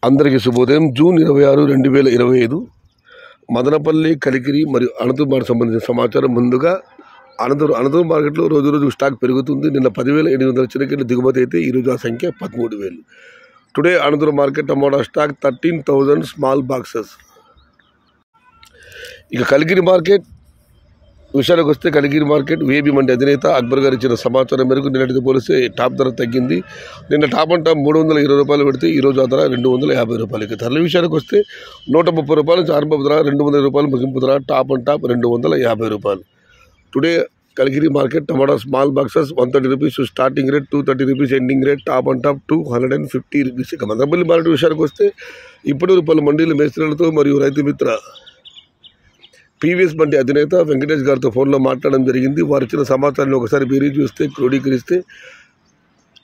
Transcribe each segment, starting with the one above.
అందరికీ శుభోదయం. జూన్ 26, 2025 మదనపల్లి, కలికిరి మరియు అనంతపురం సంబంధించిన సమాచారం. ముందుగా అనంతపురం మార్కెట్లో రోజు స్టాక్ పెరుగుతుంది. నిన్న 10,800 చిన్నకింద దిగుమతి అయితే ఈరోజు ఆ సంఖ్య 13,000. టుడే అనంతపురం మార్కెట్ టమాటా స్టాక్ 13,000 స్మాల్ బాక్సెస్. ఇక కలికిరి మార్కెట్ విషయానికి వస్తే, కలికిరి మార్కెట్ వేబీ మండి అధినేత అక్బర్ గారు ఇచ్చిన సమాచారం మేరకు నిన్నటితో పోలిస్తే టాప్ ధర తగ్గింది. నిన్న టాప్ అండ్ టాప్ 320 రూపాయలు పెడితే ఈరోజు ఆ ధర 250 రూపాయలు. ఇక ధరల విషయానికి వస్తే 130 రూపాయల నుంచి ఆరంభ ధర, 200 రూపాయలు ముగింపు ధర, టాప్ అండ్ టాప్ 250 రూపాయలు. Today Kalikiri market tomato small boxes 130 rupees starting rate, 230 rupees ending rate, top and top 250 rupees. ఇక మదనపల్లి మార్కెట్ విషయానికి వస్తే ఇప్పుడు పలు మండీలు మేస్త్రీలతో మరియు రైతు మిత్ర పీవీఎస్ మండి అధినేత వెంకటేష్ గారితో ఫోన్లో మాట్లాడడం జరిగింది. వారు ఇచ్చిన సమాచారాన్ని ఒకసారి బేరీజ్ చూస్తే, క్రోడీకరిస్తే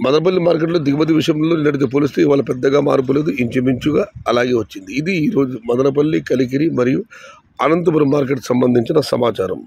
మదనపల్లి మార్కెట్లో దిగుమతి విషయంలో నిన్నటితో పోలిస్తే ఇవాళ పెద్దగా మార్పు లేదు, ఇంచుమించుగా అలాగే వచ్చింది. ఇది ఈరోజు మదనపల్లి, కలికిరి మరియు అనంతపురం మార్కెట్ సంబంధించిన సమాచారం.